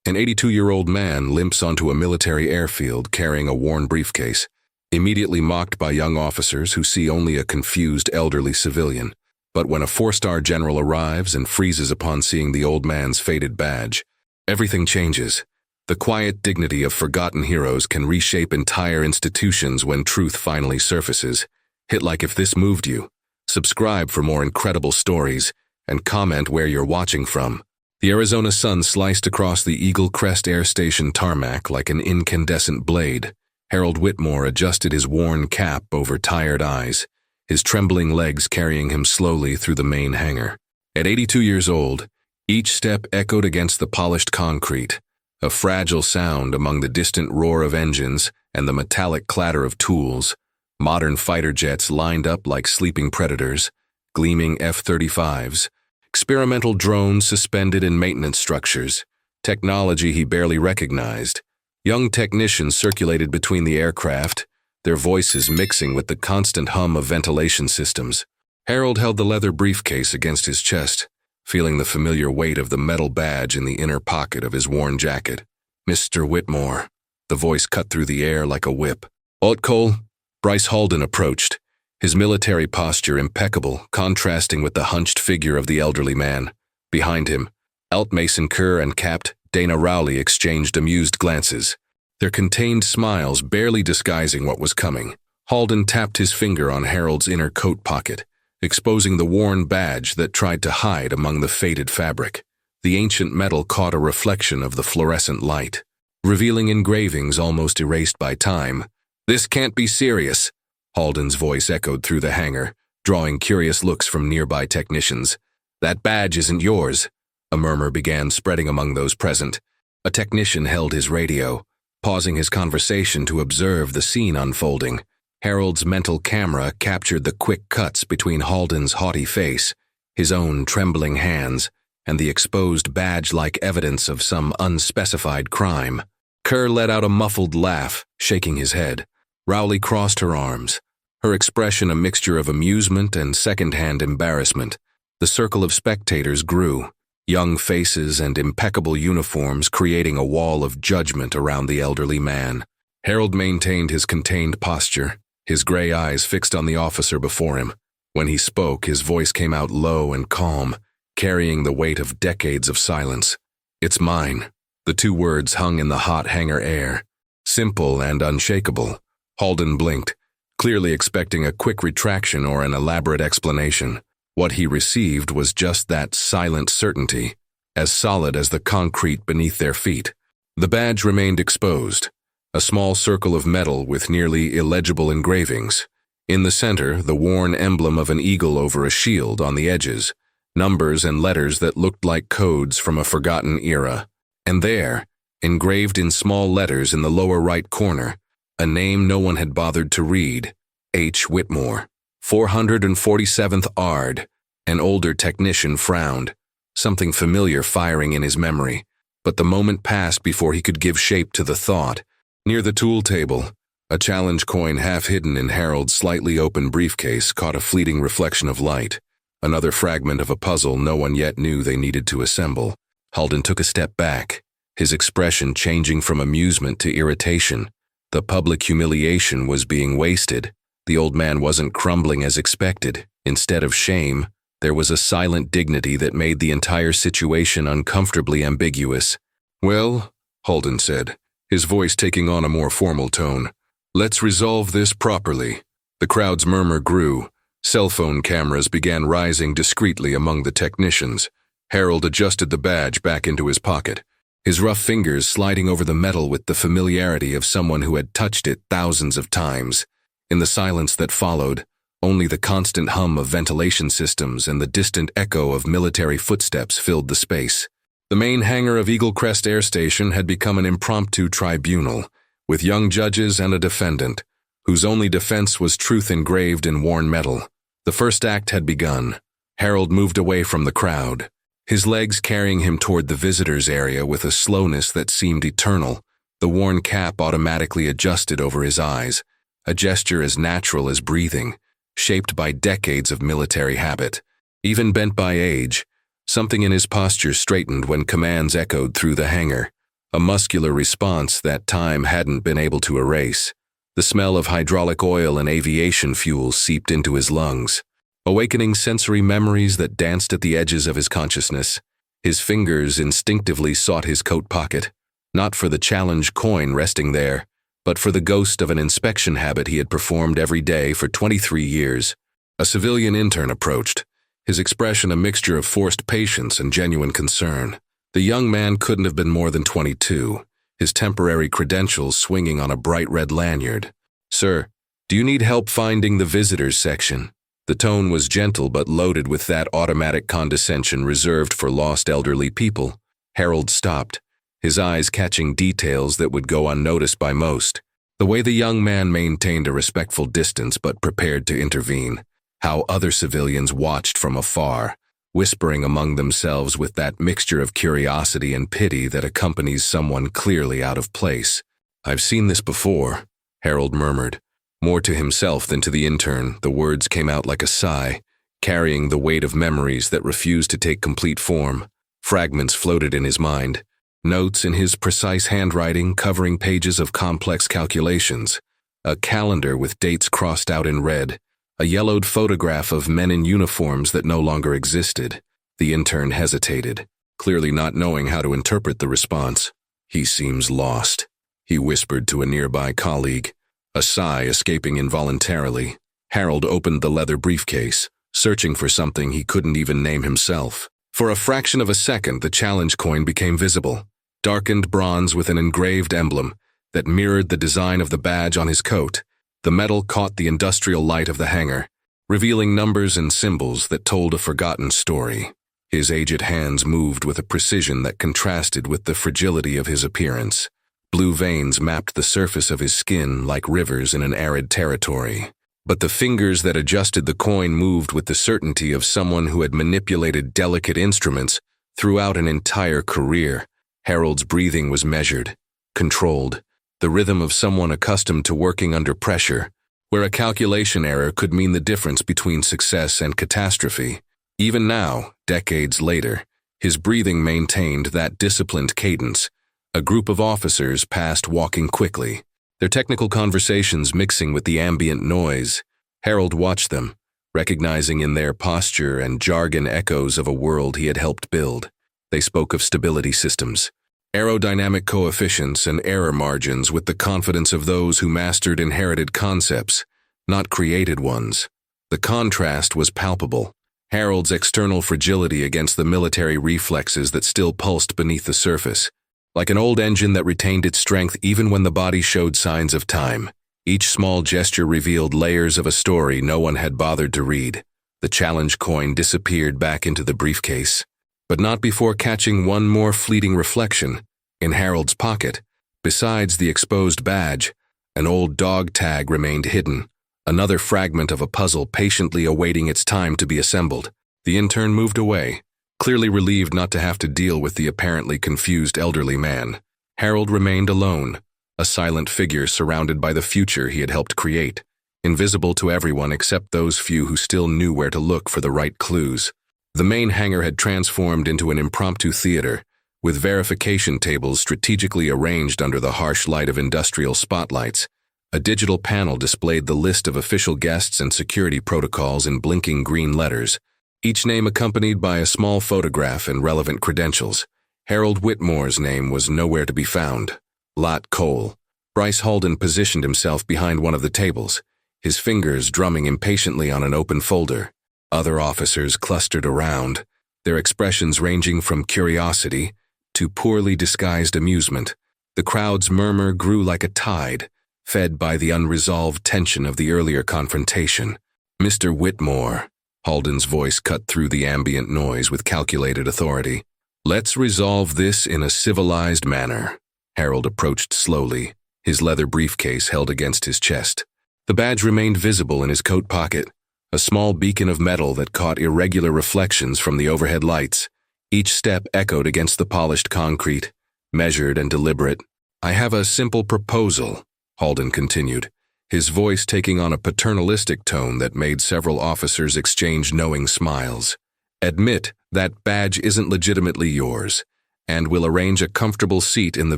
An 82-year-old man limps onto a military airfield carrying a worn briefcase, immediately mocked by young officers who see only a confused elderly civilian. But when a 4-star general arrives and freezes upon seeing the old man's faded badge, everything changes. The quiet dignity of forgotten heroes can reshape entire institutions when truth finally surfaces. Hit like if this moved you. Subscribe for more incredible stories, and comment where you're watching from. The Arizona sun sliced across the Eagle Crest Air Station tarmac like an incandescent blade. Harold Whitmore adjusted his worn cap over tired eyes, his trembling legs carrying him slowly through the main hangar. At 82 years old, each step echoed against the polished concrete, a fragile sound among the distant roar of engines and the metallic clatter of tools. Modern fighter jets lined up like sleeping predators, gleaming F-35s, experimental drones suspended in maintenance structures, technology he barely recognized. Young technicians circulated between the aircraft, their voices mixing with the constant hum of ventilation systems. Harold held the leather briefcase against his chest, feeling the familiar weight of the metal badge in the inner pocket of his worn jacket. "Mr. Whitmore," the voice cut through the air like a whip. "Alt Cole?" Bryce Halden approached, his military posture impeccable, contrasting with the hunched figure of the elderly man. Behind him, Alt Mason Kerr and Capt. Dana Rowley exchanged amused glances, their contained smiles barely disguising what was coming. Halden tapped his finger on Harold's inner coat pocket, exposing the worn badge that tried to hide among the faded fabric. The ancient metal caught a reflection of the fluorescent light, revealing engravings almost erased by time. "This can't be serious," Halden's voice echoed through the hangar, drawing curious looks from nearby technicians. "That badge isn't yours," a murmur began spreading among those present. A technician held his radio, pausing his conversation to observe the scene unfolding. Harold's mental camera captured the quick cuts between Halden's haughty face, his own trembling hands, and the exposed badge-like evidence of some unspecified crime. Kerr let out a muffled laugh, shaking his head. Rowley crossed her arms, her expression a mixture of amusement and second-hand embarrassment. The circle of spectators grew, young faces and impeccable uniforms creating a wall of judgment around the elderly man. Harold maintained his contained posture, his gray eyes fixed on the officer before him. When he spoke, his voice came out low and calm, carrying the weight of decades of silence. "It's mine." The two words hung in the hot hangar air, simple and unshakable. Halden blinked, clearly expecting a quick retraction or an elaborate explanation. What he received was just that silent certainty, as solid as the concrete beneath their feet. The badge remained exposed, a small circle of metal with nearly illegible engravings. In the center, the worn emblem of an eagle over a shield on the edges, numbers and letters that looked like codes from a forgotten era. And there, engraved in small letters in the lower right corner, a name no one had bothered to read: H. Whitmore, 447th ARD. An older technician frowned, something familiar firing in his memory, but the moment passed before he could give shape to the thought. Near the tool table, a challenge coin half hidden in Harold's slightly open briefcase caught a fleeting reflection of light, another fragment of a puzzle no one yet knew they needed to assemble. Halden took a step back, his expression changing from amusement to irritation. The public humiliation was being wasted. The old man wasn't crumbling as expected. Instead of shame, there was a silent dignity that made the entire situation uncomfortably ambiguous. "Well," Halden said, his voice taking on a more formal tone, "let's resolve this properly." The crowd's murmur grew. Cell phone cameras began rising discreetly among the technicians. Harold adjusted the badge back into his pocket, his rough fingers sliding over the metal with the familiarity of someone who had touched it thousands of times. In the silence that followed, only the constant hum of ventilation systems and the distant echo of military footsteps filled the space. The main hangar of Eagle Crest Air Station had become an impromptu tribunal, with young judges and a defendant, whose only defense was truth engraved in worn metal. The first act had begun. Harold moved away from the crowd, his legs carrying him toward the visitors' area with a slowness that seemed eternal. The worn cap automatically adjusted over his eyes, a gesture as natural as breathing, shaped by decades of military habit. Even bent by age, something in his posture straightened when commands echoed through the hangar. a muscular response that time hadn't been able to erase. The smell of hydraulic oil and aviation fuel seeped into his lungs, awakening sensory memories that danced at the edges of his consciousness. His fingers instinctively sought his coat pocket, not for the challenge coin resting there, but for the ghost of an inspection habit he had performed every day for 23 years. A civilian intern approached, his expression a mixture of forced patience and genuine concern. The young man couldn't have been more than 22, his temporary credentials swinging on a bright red lanyard. "Sir, do you need help finding the visitors section?" The tone was gentle but loaded with that automatic condescension reserved for lost elderly people. Harold stopped, his eyes catching details that would go unnoticed by most. The way the young man maintained a respectful distance but prepared to intervene. How other civilians watched from afar, whispering among themselves with that mixture of curiosity and pity that accompanies someone clearly out of place. "I've seen this before," Harold murmured. More to himself than to the intern, the words came out like a sigh, carrying the weight of memories that refused to take complete form. Fragments floated in his mind, notes in his precise handwriting covering pages of complex calculations, a calendar with dates crossed out in red, a yellowed photograph of men in uniforms that no longer existed. The intern hesitated, clearly not knowing how to interpret the response. "He seems lost," he whispered to a nearby colleague, a sigh escaping involuntarily. Harold opened the leather briefcase, searching for something he couldn't even name himself. For a fraction of a second, the challenge coin became visible, darkened bronze with an engraved emblem that mirrored the design of the badge on his coat. The metal caught the industrial light of the hangar, revealing numbers and symbols that told a forgotten story. His aged hands moved with a precision that contrasted with the fragility of his appearance. Blue veins mapped the surface of his skin like rivers in an arid territory. But the fingers that adjusted the coin moved with the certainty of someone who had manipulated delicate instruments throughout an entire career. Harold's breathing was measured, controlled, the rhythm of someone accustomed to working under pressure, where a calculation error could mean the difference between success and catastrophe. Even now, decades later, his breathing maintained that disciplined cadence. A group of officers passed walking quickly, their technical conversations mixing with the ambient noise. Harold watched them, recognizing in their posture and jargon echoes of a world he had helped build. They spoke of stability systems, aerodynamic coefficients, and error margins with the confidence of those who mastered inherited concepts, not created ones. The contrast was palpable. Harold's external fragility against the military reflexes that still pulsed beneath the surface. Like an old engine that retained its strength even when the body showed signs of time. Each small gesture revealed layers of a story no one had bothered to read. The challenge coin disappeared back into the briefcase, but not before catching one more fleeting reflection. In Harold's pocket, besides the exposed badge, an old dog tag remained hidden, another fragment of a puzzle patiently awaiting its time to be assembled. The intern moved away, clearly relieved not to have to deal with the apparently confused elderly man. Harold remained alone, a silent figure surrounded by the future he had helped create, invisible to everyone except those few who still knew where to look for the right clues. The main hangar had transformed into an impromptu theater, with verification tables strategically arranged under the harsh light of industrial spotlights. A digital panel displayed the list of official guests and security protocols in blinking green letters, each name accompanied by a small photograph and relevant credentials. Harold Whitmore's name was nowhere to be found. Lot Cole. Bryce Halden positioned himself behind one of the tables, his fingers drumming impatiently on an open folder. Other officers clustered around, their expressions ranging from curiosity to poorly disguised amusement. The crowd's murmur grew like a tide, fed by the unresolved tension of the earlier confrontation. "Mr. Whitmore," Halden's voice cut through the ambient noise with calculated authority. "Let's resolve this in a civilized manner." Harold approached slowly, his leather briefcase held against his chest. The badge remained visible in his coat pocket, a small beacon of metal that caught irregular reflections from the overhead lights. Each step echoed against the polished concrete, measured and deliberate. "I have a simple proposal," Halden continued, his voice taking on a paternalistic tone that made several officers exchange knowing smiles. "Admit that badge isn't legitimately yours. and we'll arrange a comfortable seat in the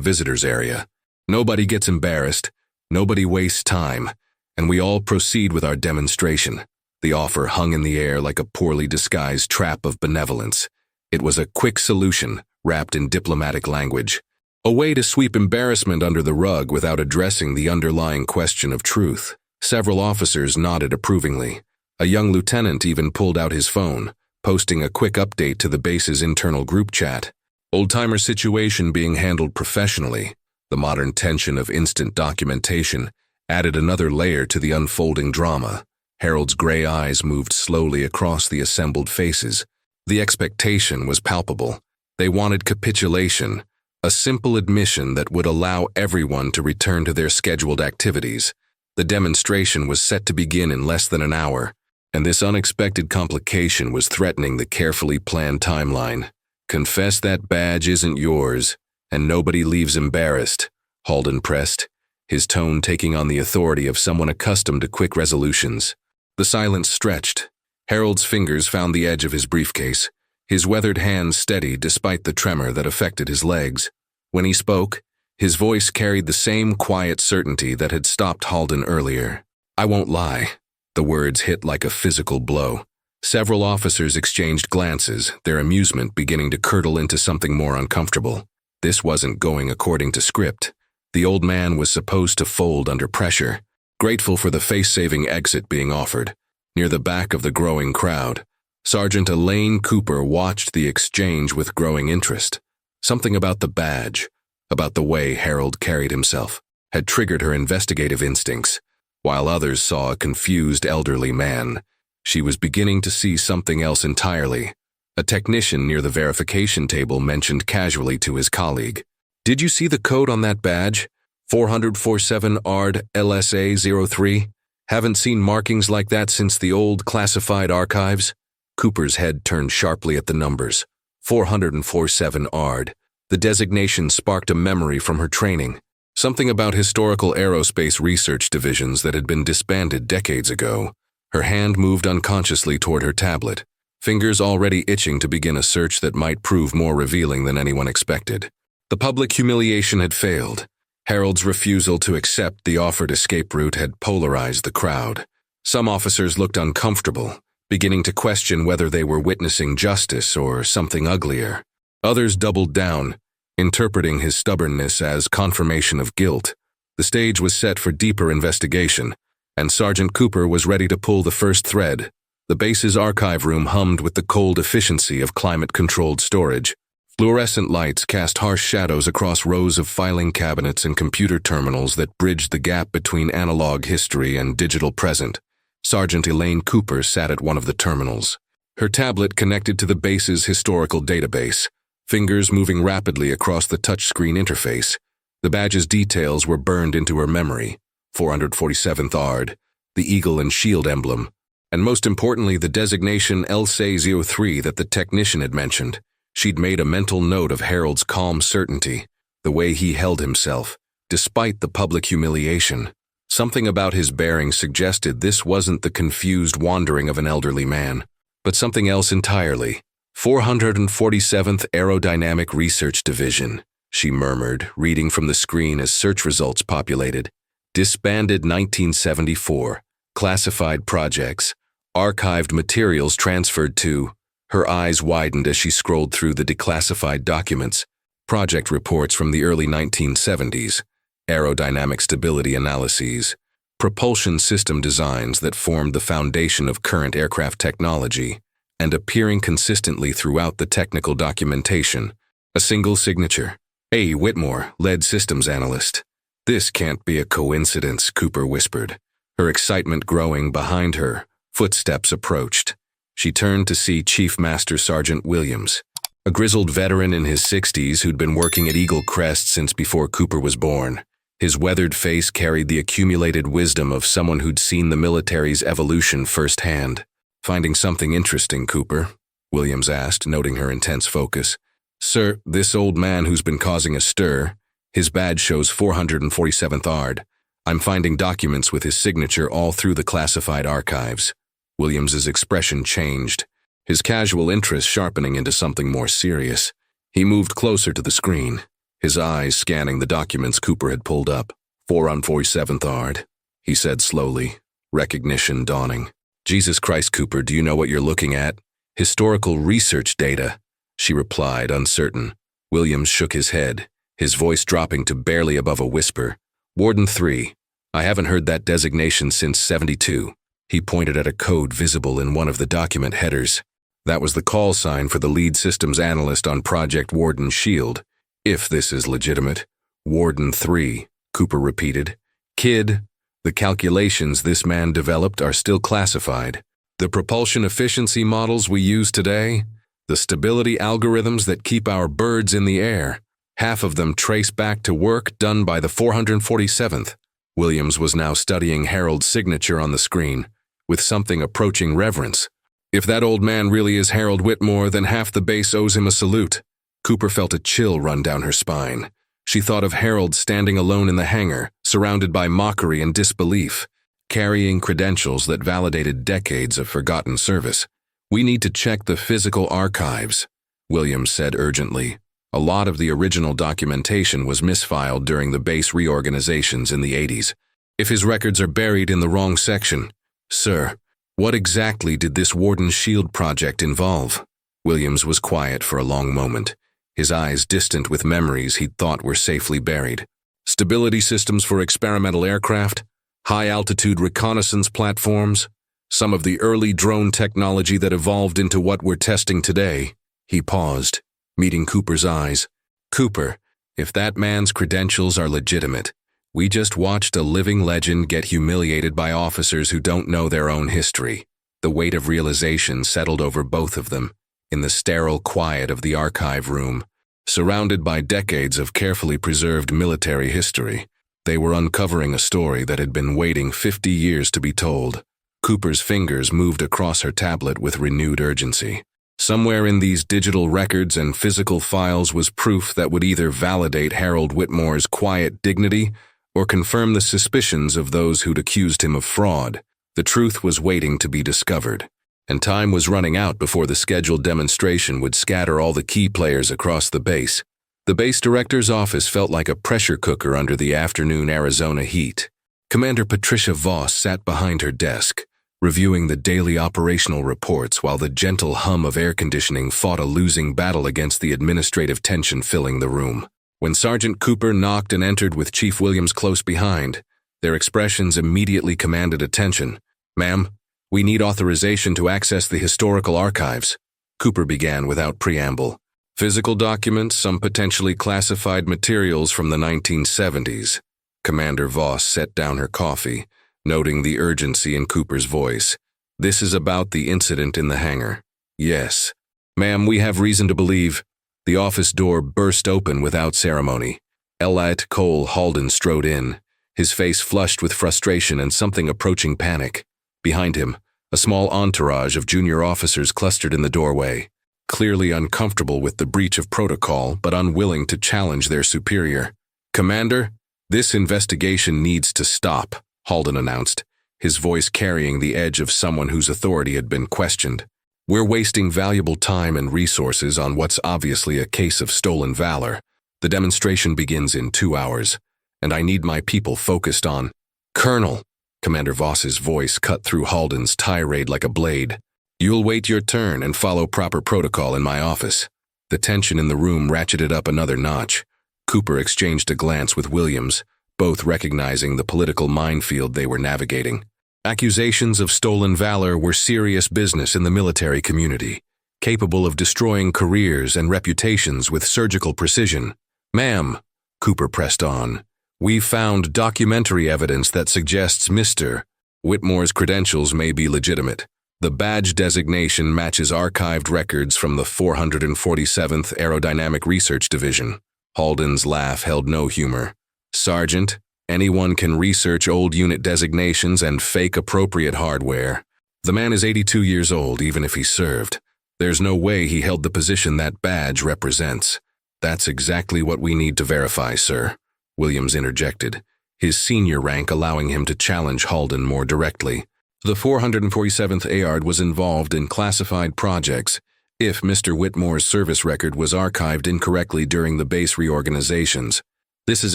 visitors area. Nobody gets embarrassed, nobody wastes time, and we all proceed with our demonstration." The offer hung in the air like a poorly disguised trap of benevolence. It was a quick solution, wrapped in diplomatic language. A way to sweep embarrassment under the rug without addressing the underlying question of truth. Several officers nodded approvingly. A young lieutenant even pulled out his phone, posting a quick update to the base's internal group chat. Old-timer situation being handled professionally. The modern tension of instant documentation added another layer to the unfolding drama. Harold's gray eyes moved slowly across the assembled faces. The expectation was palpable. They wanted capitulation, a simple admission that would allow everyone to return to their scheduled activities. The demonstration was set to begin in less than an hour, and this unexpected complication was threatening the carefully planned timeline. "Confess that badge isn't yours, and nobody leaves embarrassed," Halden pressed, his tone taking on the authority of someone accustomed to quick resolutions. The silence stretched. Harold's fingers found the edge of his briefcase, his weathered hands steady despite the tremor that affected his legs. When he spoke, his voice carried the same quiet certainty that had stopped Halden earlier. "I won't lie." The words hit like a physical blow. Several officers exchanged glances, their amusement beginning to curdle into something more uncomfortable. This wasn't going according to script. The old man was supposed to fold under pressure, grateful for the face-saving exit being offered. Near the back of the growing crowd, Sergeant Elaine Cooper watched the exchange with growing interest. Something about the badge, about the way Harold carried himself, had triggered her investigative instincts. While others saw a confused elderly man, she was beginning to see something else entirely. A technician near the verification table mentioned casually to his colleague, "Did you see the code on that badge? 40047 ARD LSA 03? Haven't seen markings like that since the old classified archives." Cooper's head turned sharply at the numbers. 447 ARD. The designation sparked a memory from her training. Something about historical aerospace research divisions that had been disbanded decades ago. Her hand moved unconsciously toward her tablet, fingers already itching to begin a search that might prove more revealing than anyone expected. The public humiliation had failed. Harold's refusal to accept the offered escape route had polarized the crowd. Some officers looked uncomfortable, beginning to question whether they were witnessing justice or something uglier. Others doubled down, interpreting his stubbornness as confirmation of guilt. The stage was set for deeper investigation, and Sergeant Cooper was ready to pull the first thread. The base's archive room hummed with the cold efficiency of climate-controlled storage. Fluorescent lights cast harsh shadows across rows of filing cabinets and computer terminals that bridged the gap between analog history and digital present. Sergeant Elaine Cooper sat at one of the terminals, her tablet connected to the base's historical database, fingers moving rapidly across the touchscreen interface. The badge's details were burned into her memory: 447th ARD, the eagle and shield emblem, and most importantly the designation LSA-03 that the technician had mentioned. She'd made a mental note of Harold's calm certainty, the way he held himself, despite the public humiliation. Something about his bearing suggested this wasn't the confused wandering of an elderly man, but something else entirely. 447th Aerodynamic Research Division, she murmured, reading from the screen as search results populated. Disbanded 1974, classified projects, archived materials transferred to. Her eyes widened as she scrolled through the declassified documents. Project reports from the early 1970s, aerodynamic stability analyses, propulsion system designs that formed the foundation of current aircraft technology, and appearing consistently throughout the technical documentation. A single signature. A. Whitmore, lead systems analyst. "This can't be a coincidence," Cooper whispered, her excitement growing behind her. Footsteps approached. She turned to see Chief Master Sergeant Williams, a grizzled veteran in his 60s who'd been working at Eagle Crest since before Cooper was born. His weathered face carried the accumulated wisdom of someone who'd seen the military's evolution firsthand. "Finding something interesting, Cooper?" Williams asked, noting her intense focus. "Sir, this old man who's been causing a stir, his badge shows 447th ARD. I'm finding documents with his signature all through the classified archives." Williams's expression changed, his casual interest sharpening into something more serious. He moved closer to the screen, his eyes scanning the documents Cooper had pulled up. 447th Ard, he said slowly, recognition dawning. Jesus Christ, Cooper, do you know what you're looking at? Historical research data, she replied, uncertain. Williams shook his head, his voice dropping to barely above a whisper. Warden 3, I haven't heard that designation since '72. He pointed at a code visible in one of the document headers. That was the call sign for the lead systems analyst on Project Warden Shield. If this is legitimate. Warden 3, Cooper repeated. Kid, the calculations this man developed are still classified. The propulsion efficiency models we use today, the stability algorithms that keep our birds in the air, half of them trace back to work done by the 447th. Williams was now studying Harold's signature on the screen, with something approaching reverence. If that old man really is Harold Whitmore, then half the base owes him a salute. Cooper felt a chill run down her spine. She thought of Harold standing alone in the hangar, surrounded by mockery and disbelief, carrying credentials that validated decades of forgotten service. We need to check the physical archives, Williams said urgently. A lot of the original documentation was misfiled during the base reorganizations in the '80s. If his records are buried in the wrong section. Sir, what exactly did this Warden Shield project involve? Williams was quiet for a long moment, his eyes distant with memories he'd thought were safely buried. Stability systems for experimental aircraft, high-altitude reconnaissance platforms, some of the early drone technology that evolved into what we're testing today. He paused, meeting Cooper's eyes. Cooper, if that man's credentials are legitimate, we just watched a living legend get humiliated by officers who don't know their own history. The weight of realization settled over both of them, in the sterile quiet of the archive room. Surrounded by decades of carefully preserved military history, they were uncovering a story that had been waiting 50 years to be told. Cooper's fingers moved across her tablet with renewed urgency. Somewhere in these digital records and physical files was proof that would either validate Harold Whitmore's quiet dignity or confirm the suspicions of those who'd accused him of fraud. The truth was waiting to be discovered, and time was running out before the scheduled demonstration would scatter all the key players across the base. The base director's office felt like a pressure cooker under the afternoon Arizona heat. Commander Patricia Voss sat behind her desk, reviewing the daily operational reports while the gentle hum of air conditioning fought a losing battle against the administrative tension filling the room. When Sergeant Cooper knocked and entered with Chief Williams close behind, their expressions immediately commanded attention. Ma'am, we need authorization to access the historical archives. Cooper began without preamble. Physical documents, some potentially classified materials from the 1970s. Commander Voss set down her coffee, noting the urgency in Cooper's voice. This is about the incident in the hangar. Yes. Ma'am, we have reason to believe. The office door burst open without ceremony. Elliot Cole Halden strode in, his face flushed with frustration and something approaching panic. Behind him, a small entourage of junior officers clustered in the doorway, clearly uncomfortable with the breach of protocol but unwilling to challenge their superior. Commander, this investigation needs to stop, Halden announced, his voice carrying the edge of someone whose authority had been questioned. We're wasting valuable time and resources on what's obviously a case of stolen valor. The demonstration begins in 2 hours, and I need my people focused on... Colonel, Commander Voss's voice cut through Halden's tirade like a blade. You'll wait your turn and follow proper protocol in my office. The tension in the room ratcheted up another notch. Cooper exchanged a glance with Williams, both recognizing the political minefield they were navigating. Accusations of stolen valor were serious business in the military community, capable of destroying careers and reputations with surgical precision. Ma'am, Cooper pressed on, we've found documentary evidence that suggests Mr. Whitmore's credentials may be legitimate. The badge designation matches archived records from the 447th Aerodynamic Research Division. Halden's laugh held no humor. Sergeant, anyone can research old unit designations and fake appropriate hardware. The man is 82 years old, even if he served. There's no way he held the position that badge represents. That's exactly what we need to verify, sir, Williams interjected, his senior rank allowing him to challenge Halden more directly. The 447th AARD was involved in classified projects if Mr. Whitmore's service record was archived incorrectly during the base reorganizations. This is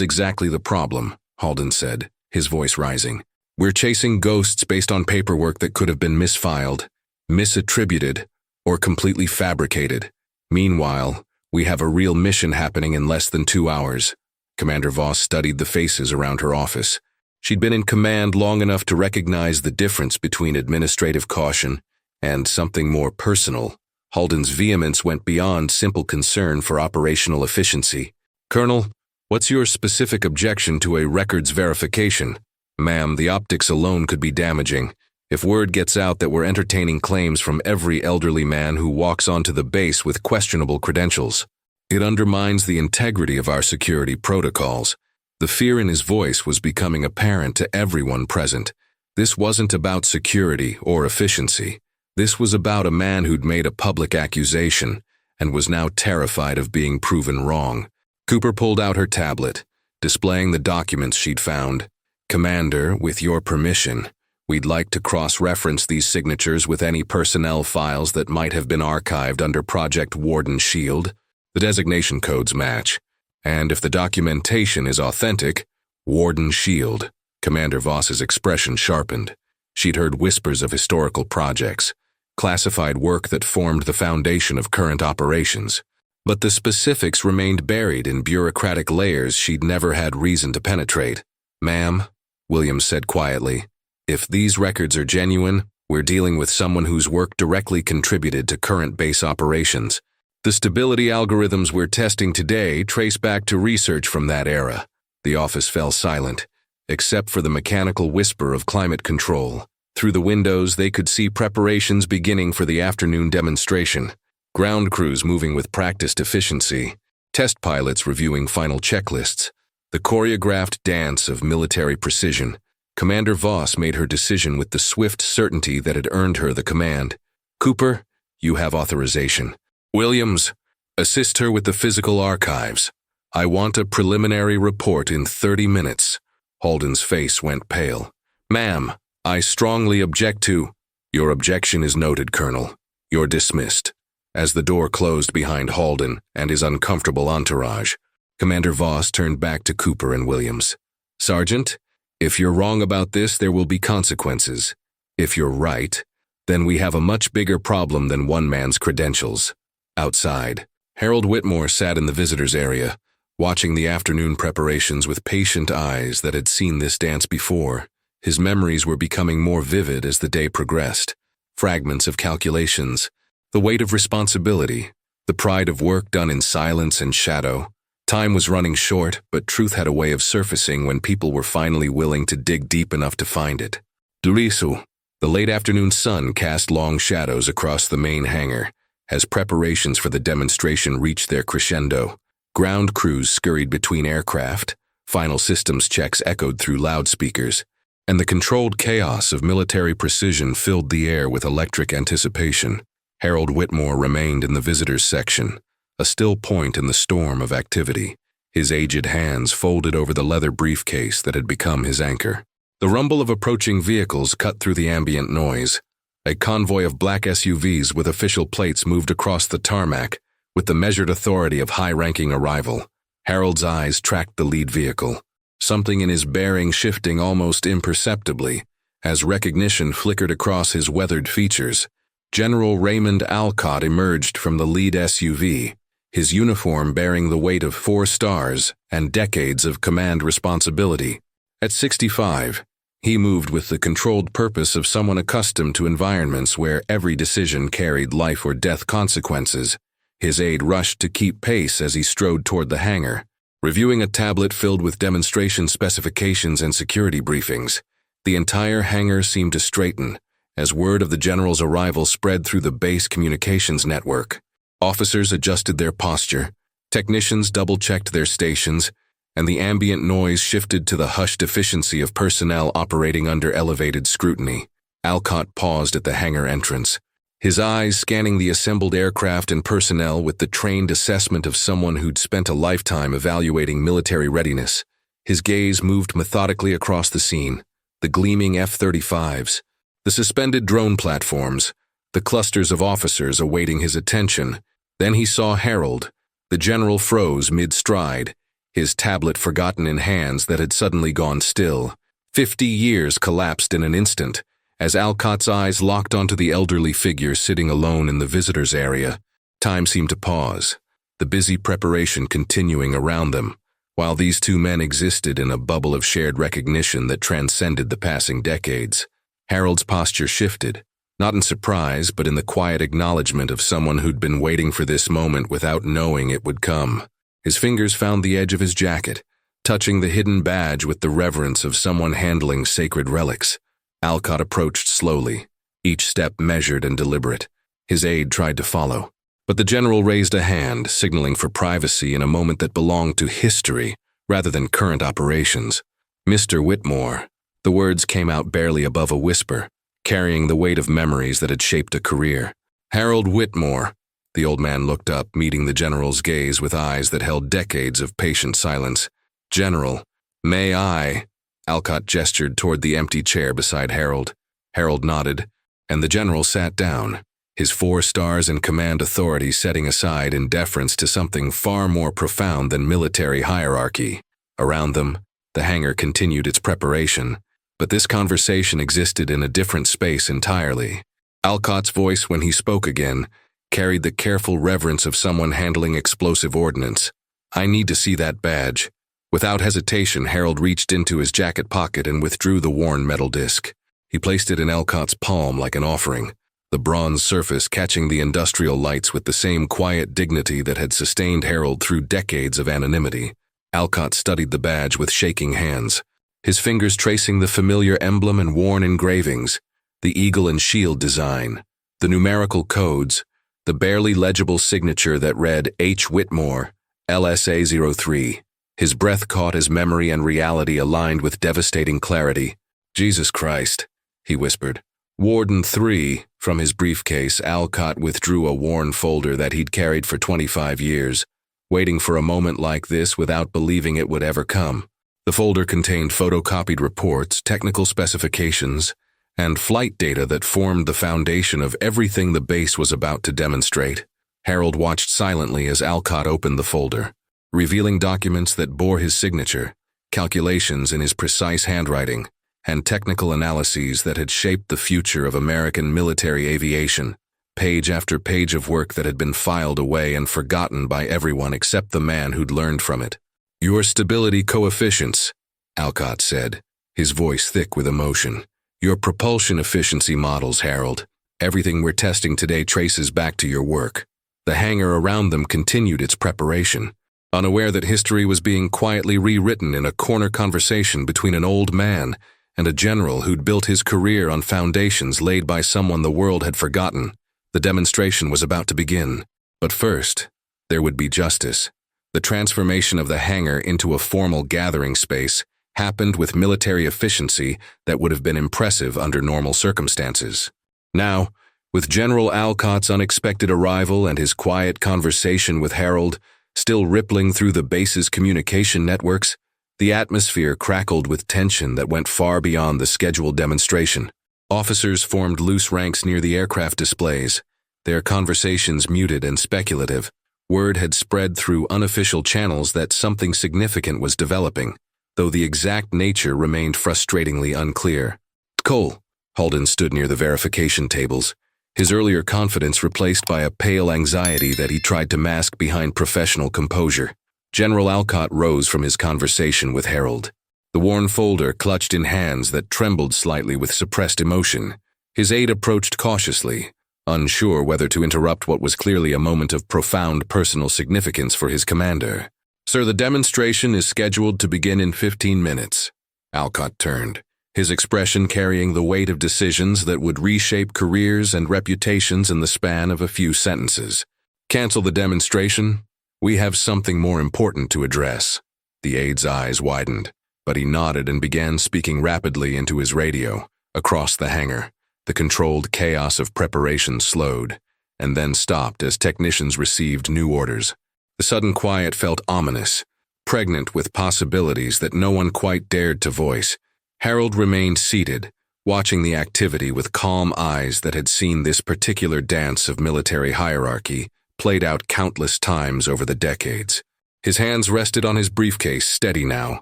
exactly the problem, Halden said, his voice rising. We're chasing ghosts based on paperwork that could have been misfiled, misattributed, or completely fabricated. Meanwhile, we have a real mission happening in less than 2 hours. Commander Voss studied the faces around her office. She'd been in command long enough to recognize the difference between administrative caution and something more personal. Halden's vehemence went beyond simple concern for operational efficiency. Colonel, what's your specific objection to a records verification? Ma'am, the optics alone could be damaging. If word gets out that we're entertaining claims from every elderly man who walks onto the base with questionable credentials, it undermines the integrity of our security protocols. The fear in his voice was becoming apparent to everyone present. This wasn't about security or efficiency. This was about a man who'd made a public accusation and was now terrified of being proven wrong. Cooper pulled out her tablet, displaying the documents she'd found. Commander, with your permission, we'd like to cross-reference these signatures with any personnel files that might have been archived under Project Warden Shield. The designation codes match. And if the documentation is authentic, Warden Shield. Commander Voss's expression sharpened. She'd heard whispers of historical projects, classified work that formed the foundation of current operations. But the specifics remained buried in bureaucratic layers she'd never had reason to penetrate. Ma'am, Williams said quietly, if these records are genuine, we're dealing with someone whose work directly contributed to current base operations. The stability algorithms we're testing today trace back to research from that era. The office fell silent, except for the mechanical whisper of climate control. Through the windows, they could see preparations beginning for the afternoon demonstration. Ground crews moving with practiced efficiency. Test pilots reviewing final checklists. The choreographed dance of military precision. Commander Voss made her decision with the swift certainty that had earned her the command. Cooper, you have authorization. Williams, assist her with the physical archives. I want a preliminary report in 30 minutes. Halden's face went pale. Ma'am, I strongly object to— Your objection is noted, Colonel. You're dismissed. As the door closed behind Halden and his uncomfortable entourage, Commander Voss turned back to Cooper and Williams. Sergeant, if you're wrong about this, there will be consequences. If you're right, then we have a much bigger problem than one man's credentials. Outside, Harold Whitmore sat in the visitors' area, watching the afternoon preparations with patient eyes that had seen this dance before. His memories were becoming more vivid as the day progressed. Fragments of calculations, the weight of responsibility, the pride of work done in silence and shadow. Time was running short, but truth had a way of surfacing when people were finally willing to dig deep enough to find it. Durisu, the late afternoon sun cast long shadows across the main hangar. As preparations for the demonstration reached their crescendo, ground crews scurried between aircraft, final systems checks echoed through loudspeakers, and the controlled chaos of military precision filled the air with electric anticipation. Harold Whitmore remained in the visitors' section, a still point in the storm of activity, his aged hands folded over the leather briefcase that had become his anchor. The rumble of approaching vehicles cut through the ambient noise. A convoy of black SUVs with official plates moved across the tarmac with the measured authority of high-ranking arrival. Harold's eyes tracked the lead vehicle, something in his bearing shifting almost imperceptibly as recognition flickered across his weathered features. General Raymond Alcott emerged from the lead SUV, his uniform bearing the weight of 4 stars and decades of command responsibility. At 65, he moved with the controlled purpose of someone accustomed to environments where every decision carried life or death consequences. His aide rushed to keep pace as he strode toward the hangar, reviewing a tablet filled with demonstration specifications and security briefings. The entire hangar seemed to straighten as word of the general's arrival spread through the base communications network. Officers adjusted their posture, technicians double-checked their stations, and the ambient noise shifted to the hushed efficiency of personnel operating under elevated scrutiny. Alcott paused at the hangar entrance, his eyes scanning the assembled aircraft and personnel with the trained assessment of someone who'd spent a lifetime evaluating military readiness. His gaze moved methodically across the scene, the gleaming F-35s, the suspended drone platforms, the clusters of officers awaiting his attention. Then he saw Harold. The general froze mid-stride, his tablet forgotten in hands that had suddenly gone still. 50 years collapsed in an instant, as Alcott's eyes locked onto the elderly figure sitting alone in the visitors' area. Time seemed to pause, the busy preparation continuing around them, while these two men existed in a bubble of shared recognition that transcended the passing decades. Harold's posture shifted, not in surprise, but in the quiet acknowledgement of someone who'd been waiting for this moment without knowing it would come. His fingers found the edge of his jacket, touching the hidden badge with the reverence of someone handling sacred relics. Alcott approached slowly, each step measured and deliberate. His aide tried to follow, but the general raised a hand, signaling for privacy in a moment that belonged to history rather than current operations. "Mr. Whitmore." The words came out barely above a whisper, carrying the weight of memories that had shaped a career. "Harold Whitmore." The old man looked up, meeting the general's gaze with eyes that held decades of patient silence. "General, may I?" Alcott gestured toward the empty chair beside Harold. Harold nodded, and the general sat down, his 4 stars in command authority setting aside in deference to something far more profound than military hierarchy. Around them, the hangar continued its preparation, but this conversation existed in a different space entirely. Alcott's voice, when he spoke again, carried the careful reverence of someone handling explosive ordnance. "I need to see that badge." Without hesitation, Harold reached into his jacket pocket and withdrew the worn metal disc. He placed it in Alcott's palm like an offering, the bronze surface catching the industrial lights with the same quiet dignity that had sustained Harold through decades of anonymity. Alcott studied the badge with shaking hands, his fingers tracing the familiar emblem and worn engravings, the eagle and shield design, the numerical codes, the barely legible signature that read H. Whitmore, LSA 03. His breath caught as memory and reality aligned with devastating clarity. "Jesus Christ," he whispered. "Warden 3, from his briefcase, Alcott withdrew a worn folder that he'd carried for 25 years, waiting for a moment like this without believing it would ever come. The folder contained photocopied reports, technical specifications, and flight data that formed the foundation of everything the base was about to demonstrate. Harold watched silently as Alcott opened the folder, revealing documents that bore his signature, calculations in his precise handwriting, and technical analyses that had shaped the future of American military aviation. Page after page of work that had been filed away and forgotten by everyone except the man who'd learned from it. "Your stability coefficients," Alcott said, his voice thick with emotion. "Your propulsion efficiency models, Harold. Everything we're testing today traces back to your work." The hangar around them continued its preparation, unaware that history was being quietly rewritten in a corner conversation between an old man and a general who'd built his career on foundations laid by someone the world had forgotten. The demonstration was about to begin. But first, there would be justice. The transformation of the hangar into a formal gathering space happened with military efficiency that would have been impressive under normal circumstances. Now, with General Alcott's unexpected arrival and his quiet conversation with Harold still rippling through the base's communication networks, the atmosphere crackled with tension that went far beyond the scheduled demonstration. Officers formed loose ranks near the aircraft displays, their conversations muted and speculative. Word had spread through unofficial channels that something significant was developing, though the exact nature remained frustratingly unclear. "Cole." Holden stood near the verification tables, his earlier confidence replaced by a pale anxiety that he tried to mask behind professional composure. General Alcott rose from his conversation with Harold, the worn folder clutched in hands that trembled slightly with suppressed emotion. His aide approached cautiously, unsure whether to interrupt what was clearly a moment of profound personal significance for his commander. "Sir, the demonstration is scheduled to begin in 15 minutes. Alcott turned, his expression carrying the weight of decisions that would reshape careers and reputations in the span of a few sentences. "Cancel the demonstration? We have something more important to address." The aide's eyes widened, but he nodded and began speaking rapidly into his radio. Across the hangar, the controlled chaos of preparation slowed, and then stopped as technicians received new orders. The sudden quiet felt ominous, pregnant with possibilities that no one quite dared to voice. Harold remained seated, watching the activity with calm eyes that had seen this particular dance of military hierarchy played out countless times over the decades. His hands rested on his briefcase, steady now.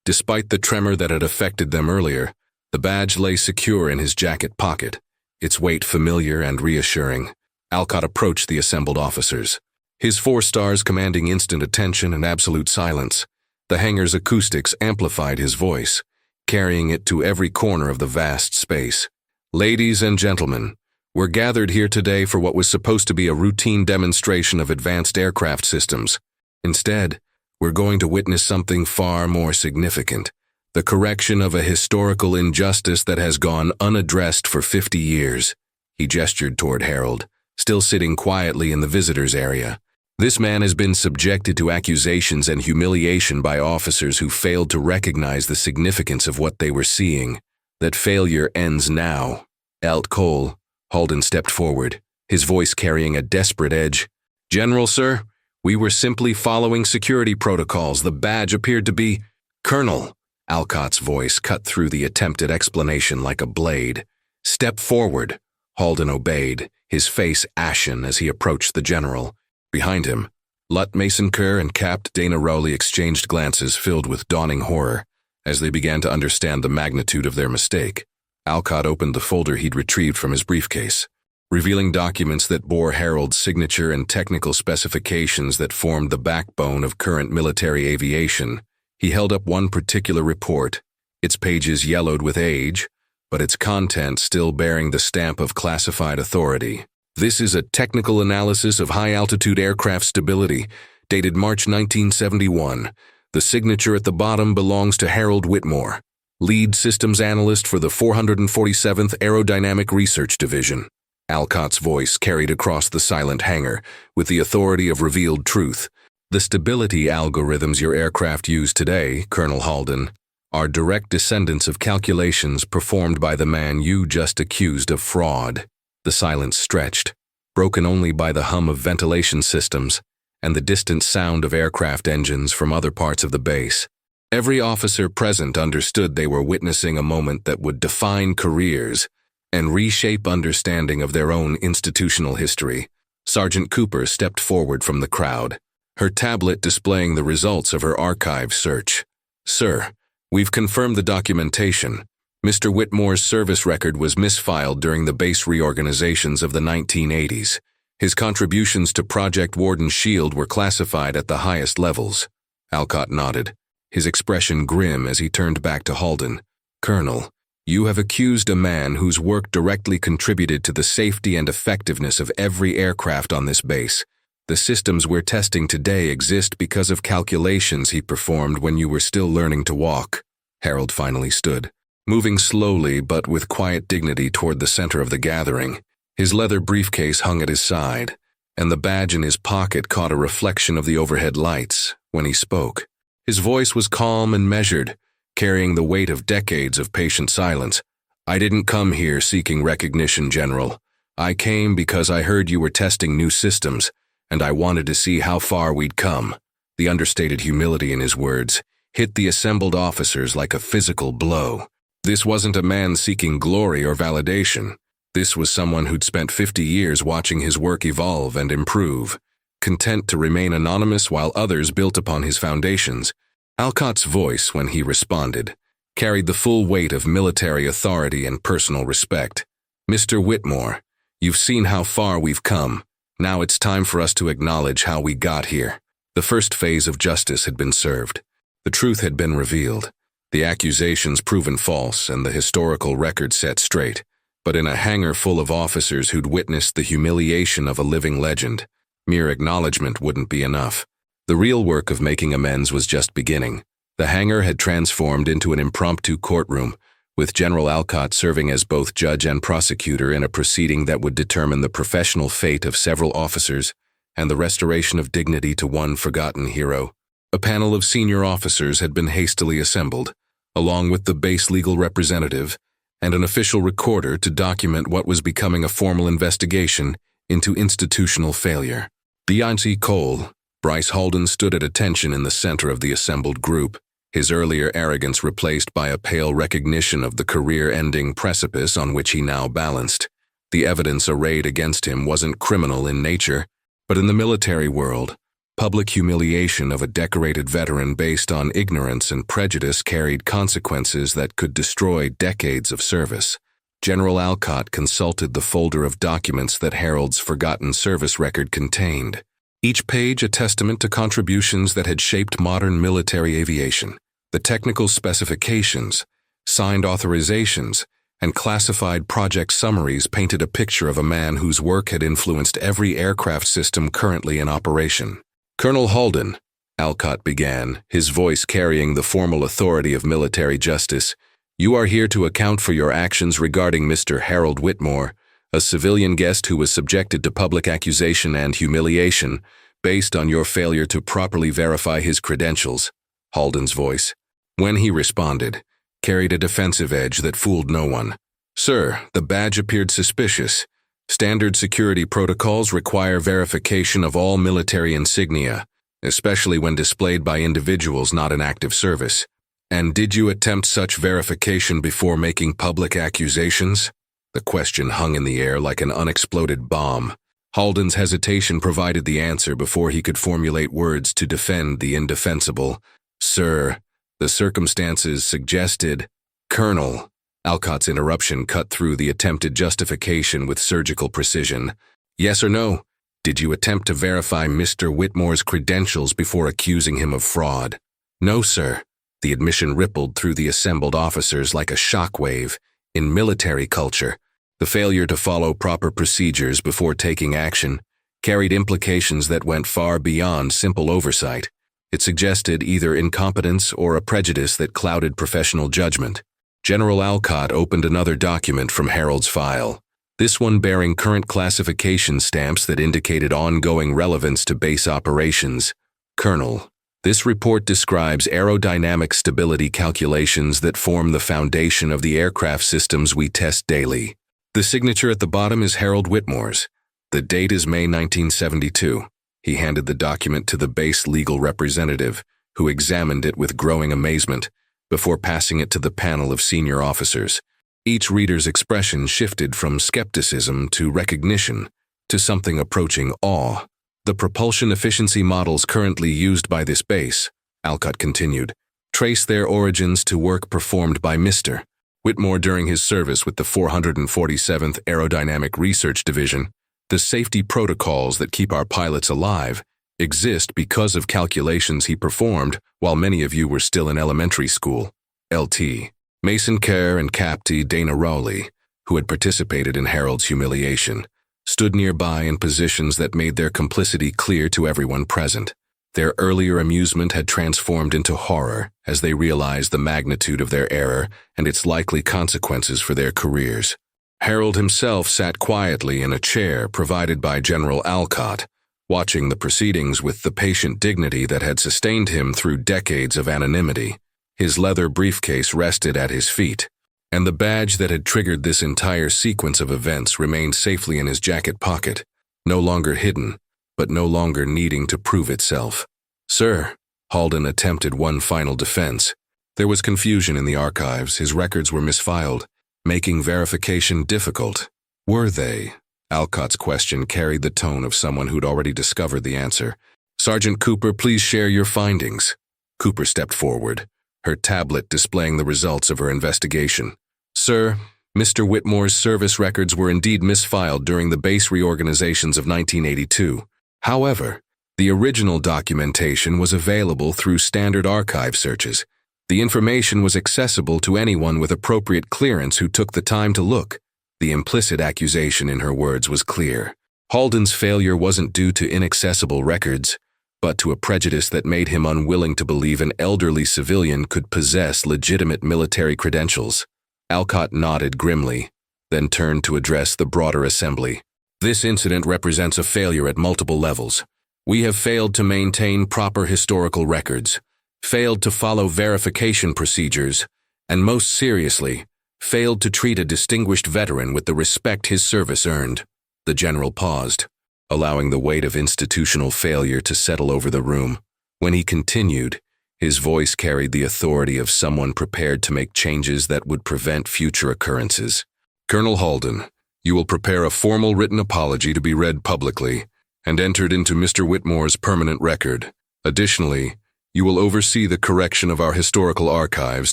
Despite the tremor that had affected them earlier, the badge lay secure in his jacket pocket, its weight familiar and reassuring. Alcott approached the assembled officers, his 4 stars commanding instant attention and absolute silence. The hangar's acoustics amplified his voice, carrying it to every corner of the vast space. Ladies and gentlemen, we're gathered here today for what was supposed to be a routine demonstration of advanced aircraft systems. Instead, we're going to witness something far more significant, the correction of a historical injustice that has gone unaddressed for 50 years. He gestured toward Harold, still sitting quietly in the visitors' area. This man has been subjected to accusations and humiliation by officers who failed to recognize the significance of what they were seeing. That failure ends now. Alt Cole, Halden stepped forward, his voice carrying a desperate edge. General, sir, we were simply following security protocols. The badge appeared to be… Colonel, Alcott's voice cut through the attempted explanation like a blade. Step forward. Halden obeyed, his face ashen as he approached the general. Behind him, Lut Mason Kerr and Capt. Dana Rowley exchanged glances filled with dawning horror as they began to understand the magnitude of their mistake. Alcott opened the folder he'd retrieved from his briefcase, revealing documents that bore Harold's signature and technical specifications that formed the backbone of current military aviation. He held up one particular report, its pages yellowed with age, but its content still bearing the stamp of classified authority. This is a technical analysis of high-altitude aircraft stability, dated March 1971. The signature at the bottom belongs to Harold Whitmore, lead systems analyst for the 447th Aerodynamic Research Division. Alcott's voice carried across the silent hangar with the authority of revealed truth. The stability algorithms your aircraft use today, Colonel Halden, are direct descendants of calculations performed by the man you just accused of fraud. The silence stretched, broken only by the hum of ventilation systems and the distant sound of aircraft engines from other parts of the base. Every officer present understood they were witnessing a moment that would define careers and reshape understanding of their own institutional history. Sergeant Cooper stepped forward from the crowd, her tablet displaying the results of her archive search. Sir, we've confirmed the documentation. Mr. Whitmore's service record was misfiled during the base reorganizations of the 1980s. His contributions to Project Warden's Shield were classified at the highest levels. Alcott nodded, his expression grim as he turned back to Halden. Colonel, you have accused a man whose work directly contributed to the safety and effectiveness of every aircraft on this base. The systems we're testing today exist because of calculations he performed when you were still learning to walk. Harold finally stood, moving slowly but with quiet dignity toward the center of the gathering. His leather briefcase hung at his side, and the badge in his pocket caught a reflection of the overhead lights when he spoke. His voice was calm and measured, carrying the weight of decades of patient silence. I didn't come here seeking recognition, General. I came because I heard you were testing new systems, and I wanted to see how far we'd come. The understated humility in his words hit the assembled officers like a physical blow. This wasn't a man seeking glory or validation. This was someone who'd spent 50 years watching his work evolve and improve, content to remain anonymous while others built upon his foundations. Alcott's voice, when he responded, carried the full weight of military authority and personal respect. Mr. Whitmore, you've seen how far we've come. Now it's time for us to acknowledge how we got here. The first phase of justice had been served. The truth had been revealed, the accusations proven false, and the historical record set straight. But in a hangar full of officers who'd witnessed the humiliation of a living legend, mere acknowledgement wouldn't be enough. The real work of making amends was just beginning. The hangar had transformed into an impromptu courtroom, with General Alcott serving as both judge and prosecutor in a proceeding that would determine the professional fate of several officers and the restoration of dignity to one forgotten hero. A panel of senior officers had been hastily assembled, along with the base legal representative and an official recorder to document what was becoming a formal investigation into institutional failure. Beyonce Cole, Bryce Halden stood at attention in the center of the assembled group, his earlier arrogance replaced by a pale recognition of the career-ending precipice on which he now balanced. The evidence arrayed against him wasn't criminal in nature, but in the military world, public humiliation of a decorated veteran based on ignorance and prejudice carried consequences that could destroy decades of service. General Alcott consulted the folder of documents that Harold's forgotten service record contained, each page a testament to contributions that had shaped modern military aviation. The technical specifications, signed authorizations, and classified project summaries painted a picture of a man whose work had influenced every aircraft system currently in operation. "Colonel Halden," Alcott began, his voice carrying the formal authority of military justice, "you are here to account for your actions regarding Mr. Harold Whitmore, a civilian guest who was subjected to public accusation and humiliation based on your failure to properly verify his credentials." Halden's voice, when he responded, carried a defensive edge that fooled no one. "Sir, the badge appeared suspicious. Standard security protocols require verification of all military insignia, especially when displayed by individuals not in active service. And did you attempt such verification before making public accusations?" The question hung in the air like an unexploded bomb. Halden's hesitation provided the answer before he could formulate words to defend the indefensible. "Sir, the circumstances suggested—" "Colonel," Alcott's interruption cut through the attempted justification with surgical precision. "Yes or no? Did you attempt to verify Mr. Whitmore's credentials before accusing him of fraud?" "No, sir." The admission rippled through the assembled officers like a shockwave. In military culture, the failure to follow proper procedures before taking action carried implications that went far beyond simple oversight. It suggested either incompetence or a prejudice that clouded professional judgment. General Alcott opened another document from Harold's file, this one bearing current classification stamps that indicated ongoing relevance to base operations. "Colonel, this report describes aerodynamic stability calculations that form the foundation of the aircraft systems we test daily." The signature at the bottom is Harold Whitmore's. The date is May 1972. He handed the document to the base legal representative, who examined it with growing amazement, before passing it to the panel of senior officers. Each reader's expression shifted from skepticism to recognition, to something approaching awe. "The propulsion efficiency models currently used by this base," Alcott continued, "trace their origins to work performed by Mr. Whitmore during his service with the 447th Aerodynamic Research Division. The safety protocols that keep our pilots alive exist because of calculations he performed while many of you were still in elementary school." Lt. Mason Kerr and Captain Dana Rowley, who had participated in Harold's humiliation, stood nearby in positions that made their complicity clear to everyone present. Their earlier amusement had transformed into horror as they realized the magnitude of their error and its likely consequences for their careers. Harold himself sat quietly in a chair provided by General Alcott, watching the proceedings with the patient dignity that had sustained him through decades of anonymity. His leather briefcase rested at his feet, and the badge that had triggered this entire sequence of events remained safely in his jacket pocket, no longer hidden, but no longer needing to prove itself. "Sir," Halden attempted one final defense. There was confusion in the archives. His records were misfiled, making verification difficult. "Were they?" Alcott's question carried the tone of someone who'd already discovered the answer. "Sergeant Cooper, please share your findings." Cooper stepped forward, her tablet displaying the results of her investigation. "Sir, Mr. Whitmore's service records were indeed misfiled during the base reorganizations of 1982. However, the original documentation was available through standard archive searches. The information was accessible to anyone with appropriate clearance who took the time to look." The implicit accusation in her words was clear. Halden's failure wasn't due to inaccessible records, but to a prejudice that made him unwilling to believe an elderly civilian could possess legitimate military credentials. Alcott nodded grimly, then turned to address the broader assembly. "This incident represents a failure at multiple levels. We have failed to maintain proper historical records, failed to follow verification procedures, and most seriously, failed to treat a distinguished veteran with the respect his service earned." The general paused, allowing the weight of institutional failure to settle over the room. When he continued, His voice carried the authority of someone prepared to make changes that would prevent future occurrences. Colonel Halden, you will prepare a formal written apology to be read publicly and entered into Mr. Whitmore's permanent record. Additionally, you will oversee the correction of our historical archives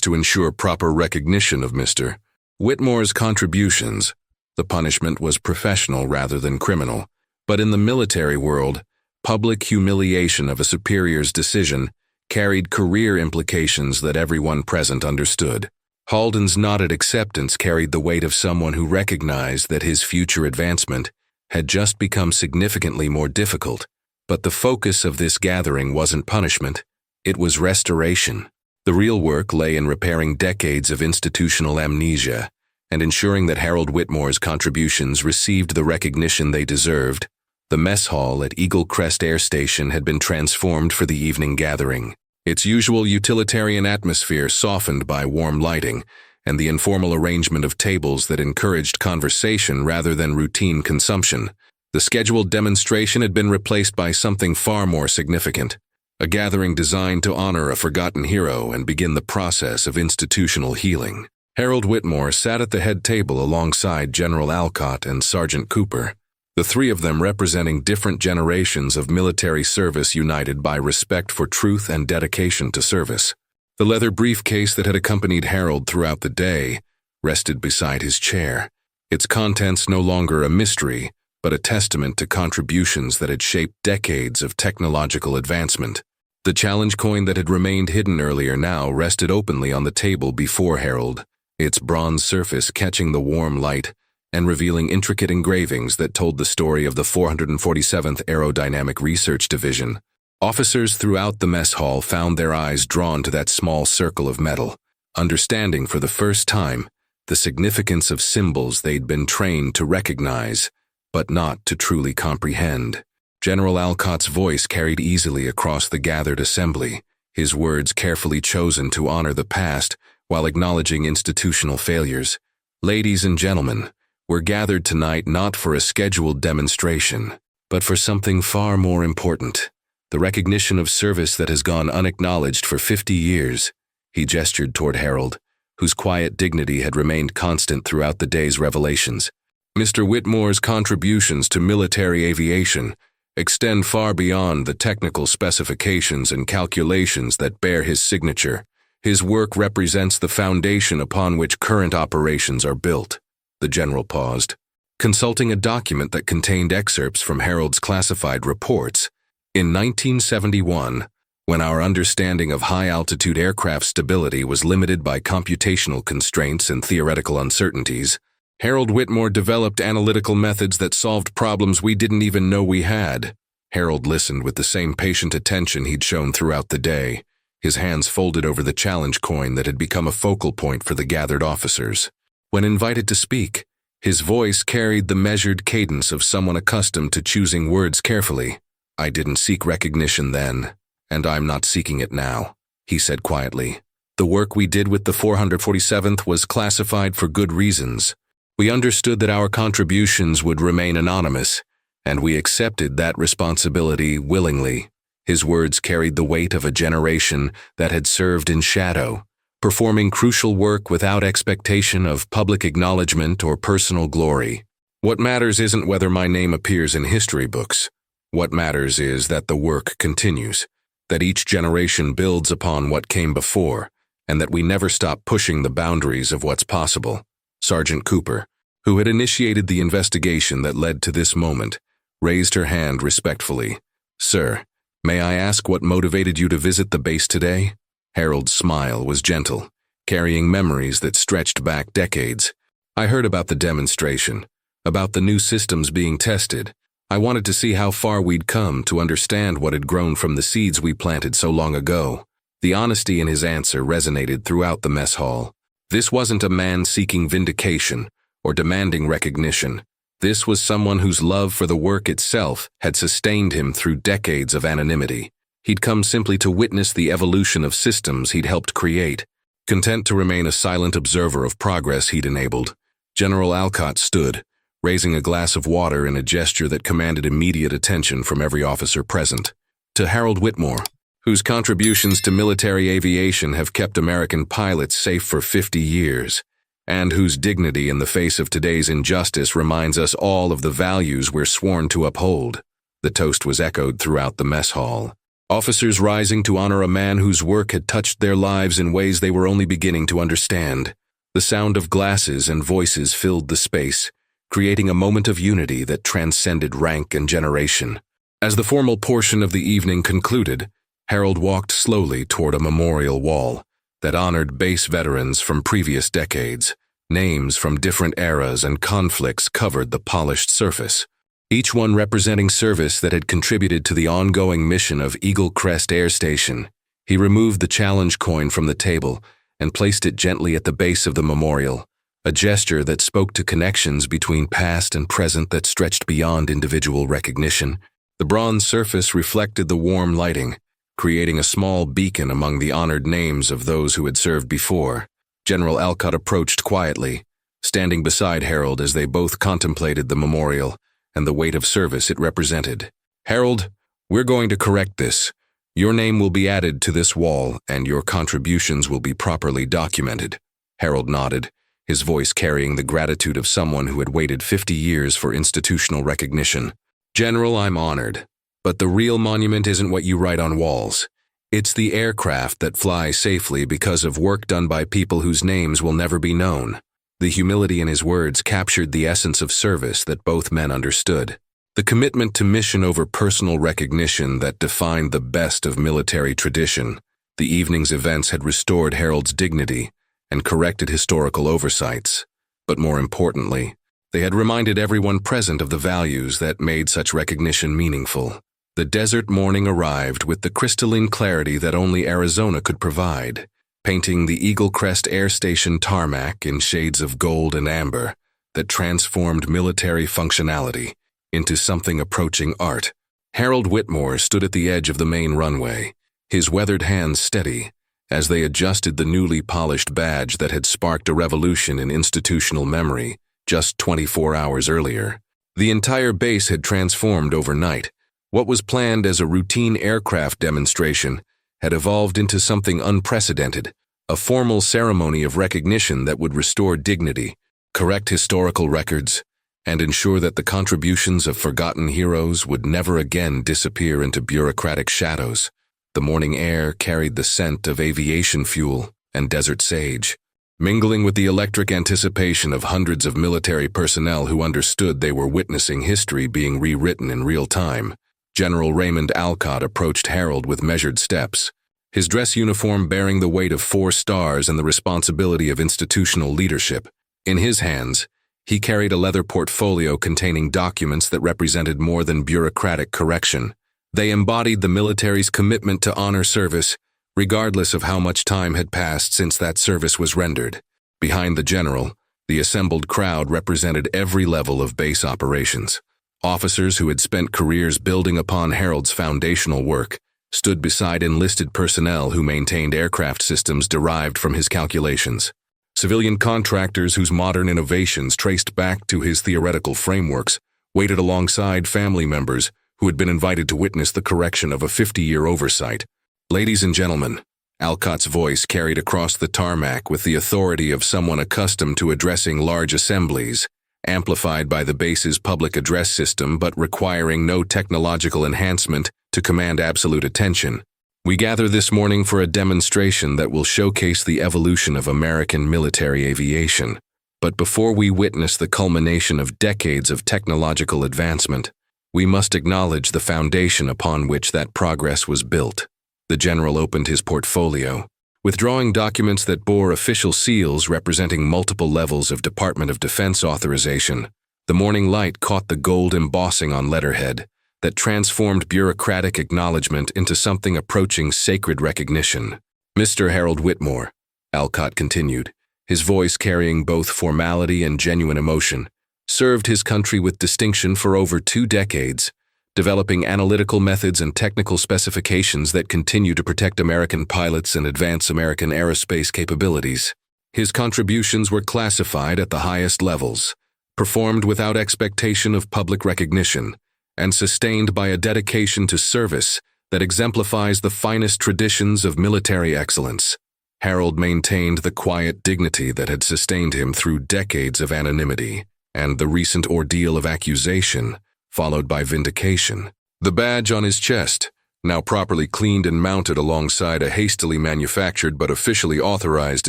to ensure proper recognition of Mr. Whitmore's contributions. The punishment was professional rather than criminal, but in the military world, public humiliation of a superior's decision carried career implications that everyone present understood. Halden's nodded acceptance carried the weight of someone who recognized that his future advancement had just become significantly more difficult, but the focus of this gathering wasn't punishment, it was restoration. The real work lay in repairing decades of institutional amnesia and ensuring that Harold Whitmore's contributions received the recognition they deserved. The mess hall at Eagle Crest Air Station had been transformed for the evening gathering, its usual utilitarian atmosphere softened by warm lighting and the informal arrangement of tables that encouraged conversation rather than routine consumption. The scheduled demonstration had been replaced by something far more significant, a gathering designed to honor a forgotten hero and begin the process of institutional healing. Harold Whitmore sat at the head table alongside General Alcott and Sergeant Cooper, the three of them representing different generations of military service united by respect for truth and dedication to service. The leather briefcase that had accompanied Harold throughout the day rested beside his chair, its contents no longer a mystery, but a testament to contributions that had shaped decades of technological advancement. The challenge coin that had remained hidden earlier now rested openly on the table before Harold, its bronze surface catching the warm light and revealing intricate engravings that told the story of the 447th Aerodynamic Research Division. Officers throughout the mess hall found their eyes drawn to that small circle of metal, understanding for the first time the significance of symbols they'd been trained to recognize, but not to truly comprehend. General Alcott's voice carried easily across the gathered assembly, his words carefully chosen to honor the past while acknowledging institutional failures. Ladies and gentlemen, we're gathered tonight not for a scheduled demonstration, but for something far more important. The recognition of service that has gone unacknowledged for 50 years. He gestured toward Harold, whose quiet dignity had remained constant throughout the day's revelations. Mr. Whitmore's contributions to military aviation extend far beyond the technical specifications and calculations that bear his signature. His work represents the foundation upon which current operations are built. The general paused, consulting a document that contained excerpts from Harold's classified reports. In 1971, when our understanding of high-altitude aircraft stability was limited by computational constraints and theoretical uncertainties, Harold Whitmore developed analytical methods that solved problems we didn't even know we had. Harold listened with the same patient attention he'd shown throughout the day, his hands folded over the challenge coin that had become a focal point for the gathered officers. When invited to speak, his voice carried the measured cadence of someone accustomed to choosing words carefully. "I didn't seek recognition then, and I'm not seeking it now," he said quietly. "The work we did with the 447th was classified for good reasons. We understood that our contributions would remain anonymous, and we accepted that responsibility willingly." His words carried the weight of a generation that had served in shadow, performing crucial work without expectation of public acknowledgement or personal glory. "What matters isn't whether my name appears in history books. What matters is that the work continues, that each generation builds upon what came before, and that we never stop pushing the boundaries of what's possible." Sergeant Cooper, who had initiated the investigation that led to this moment, raised her hand respectfully. "Sir, may I ask what motivated you to visit the base today?" Harold's smile was gentle, carrying memories that stretched back decades. "I heard about the demonstration, about the new systems being tested. I wanted to see how far we'd come, to understand what had grown from the seeds we planted so long ago." The honesty in his answer resonated throughout the mess hall. This wasn't a man seeking vindication or demanding recognition. This was someone whose love for the work itself had sustained him through decades of anonymity. He'd come simply to witness the evolution of systems he'd helped create, content to remain a silent observer of progress he'd enabled. General Alcott stood, raising a glass of water in a gesture that commanded immediate attention from every officer present. To Harold Whitmore, whose contributions to military aviation have kept American pilots safe for 50 years, and whose dignity in the face of today's injustice reminds us all of the values we're sworn to uphold. The toast was echoed throughout the mess hall. Officers rising to honor a man whose work had touched their lives in ways they were only beginning to understand. The sound of glasses and voices filled the space, creating a moment of unity that transcended rank and generation. As the formal portion of the evening concluded, Harold walked slowly toward a memorial wall that honored base veterans from previous decades. Names from different eras and conflicts covered the polished surface, each one representing service that had contributed to the ongoing mission of Eagle Crest Air Station. He removed the challenge coin from the table and placed it gently at the base of the memorial, a gesture that spoke to connections between past and present that stretched beyond individual recognition. The bronze surface reflected the warm lighting, creating a small beacon among the honored names of those who had served before. General Alcott approached quietly, standing beside Harold as they both contemplated the memorial and the weight of service it represented. "Harold, we're going to correct this. Your name will be added to this wall, and your contributions will be properly documented." Harold nodded, his voice carrying the gratitude of someone who had waited 50 years for institutional recognition. "General, I'm honored. But the real monument isn't what you write on walls. It's the aircraft that fly safely because of work done by people whose names will never be known." The humility in his words captured the essence of service that both men understood. The commitment to mission over personal recognition that defined the best of military tradition. The evening's events had restored Harold's dignity and corrected historical oversights. But more importantly, they had reminded everyone present of the values that made such recognition meaningful. The desert morning arrived with the crystalline clarity that only Arizona could provide, painting the Eagle Crest Air Station tarmac in shades of gold and amber that transformed military functionality into something approaching art. Harold Whitmore stood at the edge of the main runway, his weathered hands steady, as they adjusted the newly polished badge that had sparked a revolution in institutional memory just 24 hours earlier. The entire base had transformed overnight. What was planned as a routine aircraft demonstration had evolved into something unprecedented, a formal ceremony of recognition that would restore dignity, correct historical records, and ensure that the contributions of forgotten heroes would never again disappear into bureaucratic shadows. The morning air carried the scent of aviation fuel and desert sage, mingling with the electric anticipation of hundreds of military personnel who understood they were witnessing history being rewritten in real time. General Raymond Alcott approached Harold with measured steps, his dress uniform bearing the weight of 4 stars and the responsibility of institutional leadership. In his hands, he carried a leather portfolio containing documents that represented more than bureaucratic correction. They embodied the military's commitment to honor service, regardless of how much time had passed since that service was rendered. Behind the general, the assembled crowd represented every level of base operations. Officers who had spent careers building upon Harold's foundational work stood beside enlisted personnel who maintained aircraft systems derived from his calculations. Civilian contractors whose modern innovations traced back to his theoretical frameworks waited alongside family members who had been invited to witness the correction of a 50-year oversight. "Ladies and gentlemen," Alcott's voice carried across the tarmac with the authority of someone accustomed to addressing large assemblies, amplified by the base's public address system but requiring no technological enhancement to command absolute attention. "We gather this morning for a demonstration that will showcase the evolution of American military aviation. But before we witness the culmination of decades of technological advancement, we must acknowledge the foundation upon which that progress was built." The general opened his portfolio, withdrawing documents that bore official seals representing multiple levels of Department of Defense authorization. The morning light caught the gold embossing on letterhead that transformed bureaucratic acknowledgement into something approaching sacred recognition. "Mr. Harold Whitmore," Alcott continued, his voice carrying both formality and genuine emotion, "served his country with distinction for over 2 decades, developing analytical methods and technical specifications that continue to protect American pilots and advance American aerospace capabilities. His contributions were classified at the highest levels, performed without expectation of public recognition, and sustained by a dedication to service that exemplifies the finest traditions of military excellence. Harold maintained the quiet dignity that had sustained him through decades of anonymity, and the recent ordeal of accusation, followed by vindication. The badge on his chest, now properly cleaned and mounted alongside a hastily manufactured but officially authorized